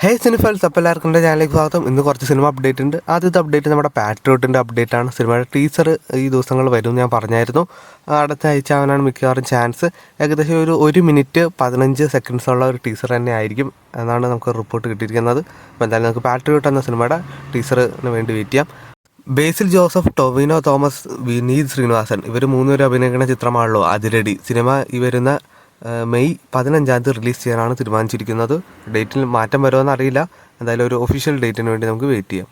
ഹേ സിനിഫൽസ്, അപ്പോൾ എല്ലാവർക്കും എൻ്റെ ചാനലിലേക്ക് സ്വാഗതം. ഇന്ന് കുറച്ച് സിനിമ അപ്ഡേറ്റ് ഉണ്ട്. ആദ്യത്തെ അപ്ഡേറ്റ് നമ്മുടെ പാട്രിയോട്ടിൻ്റെ അപ്ഡേറ്റ് ആണ്. സിനിമയുടെ ടീസർ ഈ ദിവസങ്ങൾ വരും ഞാൻ പറഞ്ഞായിരുന്നു. അടുത്ത ആഴ്ച അവനാണ് മിക്കവാറും ചാൻസ്. ഏകദേശം ഒരു മിനിറ്റ് 15 സെക്കൻഡ്സുള്ള ഒരു ടീസർ തന്നെ ആയിരിക്കും എന്നാണ് നമുക്ക് റിപ്പോർട്ട് കിട്ടിയിരിക്കുന്നത്. അപ്പോൾ എന്തായാലും നമുക്ക് പാട്രിയോട്ട് എന്ന സിനിമയുടെ ടീസറിന് വേണ്ടി വെയിറ്റ് ചെയ്യാം. ബേസിൽ ജോസഫ്, ടൊവിനോ തോമസ്, വിനീത് ശ്രീനിവാസൻ ഇവർ മൂന്നുപേരും അഭിനയിക്കുന്ന ചിത്രമാണല്ലോ അതിരടി. സിനിമ ഈ വരുന്ന മെയ് 15 റിലീസ് ചെയ്യാനാണ് തീരുമാനിച്ചിരിക്കുന്നത്. ഡേറ്റിൽ മാറ്റം വരുമെന്ന് അറിയില്ല. എന്തായാലും ഒരു ഒഫീഷ്യൽ ഡേറ്റിന് വേണ്ടി നമുക്ക് വെയിറ്റ് ചെയ്യാം.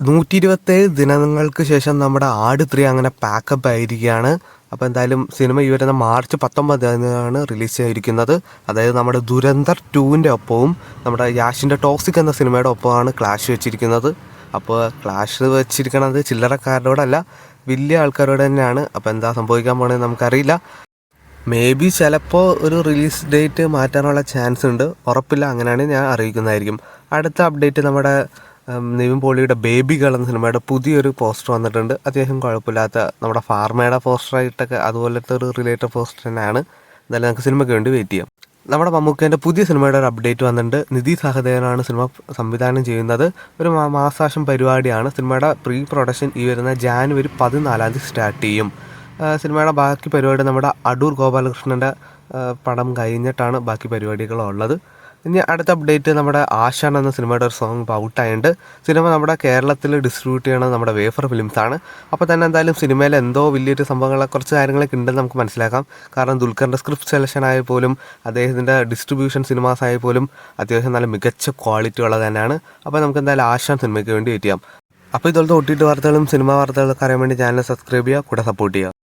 127 ദിനങ്ങൾക്ക് ശേഷം നമ്മുടെ ആട് 3 അങ്ങനെ പാക്കപ്പ് ആയിരിക്കുകയാണ്. അപ്പോൾ എന്തായാലും സിനിമ ഈ വരുന്ന മാർച്ച് 19 റിലീസ് ചെയ്തിരിക്കുന്നത്. അതായത് നമ്മുടെ ദുരന്തർ 2ൻ്റെ ഒപ്പവും നമ്മുടെ യാഷിൻ്റെ ടോക്സിക് എന്ന സിനിമയുടെ ഒപ്പമാണ് ക്ലാഷ് വെച്ചിരിക്കുന്നത്. അപ്പോൾ ക്ലാഷ് വെച്ചിരിക്കുന്നത് ചില്ലറക്കാരോടല്ല, വലിയ ആൾക്കാരോട് തന്നെയാണ്. അപ്പോൾ എന്താ സംഭവിക്കാൻ പോകണമെന്ന് നമുക്കറിയില്ല. മേ ബി ചിലപ്പോൾ ഒരു റിലീസ് ഡേറ്റ് മാറ്റാനുള്ള ചാൻസ് ഉണ്ട്, ഉറപ്പില്ല. അങ്ങനെയാണ് ഞാൻ അറിയിക്കുന്നതായിരിക്കും. അടുത്ത അപ്ഡേറ്റ് നമ്മുടെ നിവിൻ പോളിയുടെ ബേബി ഗേൾ എന്ന സിനിമയുടെ പുതിയൊരു പോസ്റ്റർ വന്നിട്ടുണ്ട്. അത്യാവശ്യം കുഴപ്പമില്ലാത്ത നമ്മുടെ ഫാർമയുടെ പോസ്റ്ററായിട്ടൊക്കെ അതുപോലത്തെ ഒരു റിലേറ്റഡ് പോസ്റ്റർ തന്നെയാണ്. എന്തായാലും നമുക്ക് സിനിമയ്ക്ക് വേണ്ടി വെയിറ്റ് ചെയ്യാം. നമ്മുടെ മമ്മൂക്കേൻ്റെ പുതിയ സിനിമയുടെ ഒരു അപ്ഡേറ്റ് വന്നിട്ടുണ്ട്. നിധി സഹദേവനാണ് സിനിമ സംവിധാനം ചെയ്യുന്നത്. ഒരു മാസാശം പരിപാടിയാണ്. സിനിമയുടെ പ്രീ പ്രൊഡക്ഷൻ ഈ വരുന്ന ജാനുവരി 14 സ്റ്റാർട്ട് ചെയ്യും. സിനിമയുടെ ബാക്കി പരിപാടി നമ്മുടെ അടൂർ ഗോപാലകൃഷ്ണൻ്റെ പടം കഴിഞ്ഞിട്ടാണ് ബാക്കി പരിപാടികളുള്ളത്. ഇനി അടുത്ത അപ്ഡേറ്റ് നമ്മുടെ ആശാൻ എന്ന സിനിമയുടെ ഒരു സോങ് ഇപ്പോൾ ഔട്ടായിട്ടുണ്ട്. സിനിമ നമ്മുടെ കേരളത്തിൽ ഡിസ്ട്രിബ്യൂട്ട് ചെയ്യണത് നമ്മുടെ വേഫർ ഫിലിംസാണ്. അപ്പോൾ തന്നെ എന്തായാലും സിനിമയിൽ എന്തോ വലിയൊരു സംഭവങ്ങളെ കുറച്ച് കാര്യങ്ങളൊക്കെ ഉണ്ടെന്ന് നമുക്ക് മനസ്സിലാക്കാം. കാരണം ദുൽഖറിൻ്റെ സ്ക്രിപ്റ്റ് സെലക്ഷൻ ആയ പോലും അദ്ദേഹത്തിൻ്റെ ഡിസ്ട്രിബ്യൂഷൻ സിനിമാസ് ആയ പോലും അത്യാവശ്യം നല്ല മികച്ച ക്വാളിറ്റി ഉള്ളത് തന്നെയാണ്. അപ്പോൾ നമുക്ക് എന്തായാലും ആശാൻ സിനിമയ്ക്ക് വേണ്ടി വെയിറ്റ് ചെയ്യാം. അപ്പോൾ ഇതുപോലത്തെ OTT വാർത്തകളും സിനിമാ വാർത്തകളൊക്കെ അറിയാൻ വേണ്ടി ചാനൽ സബ്സ്ക്രൈബ് ചെയ്യുക, കൂടെ സപ്പോർട്ട് ചെയ്യുക.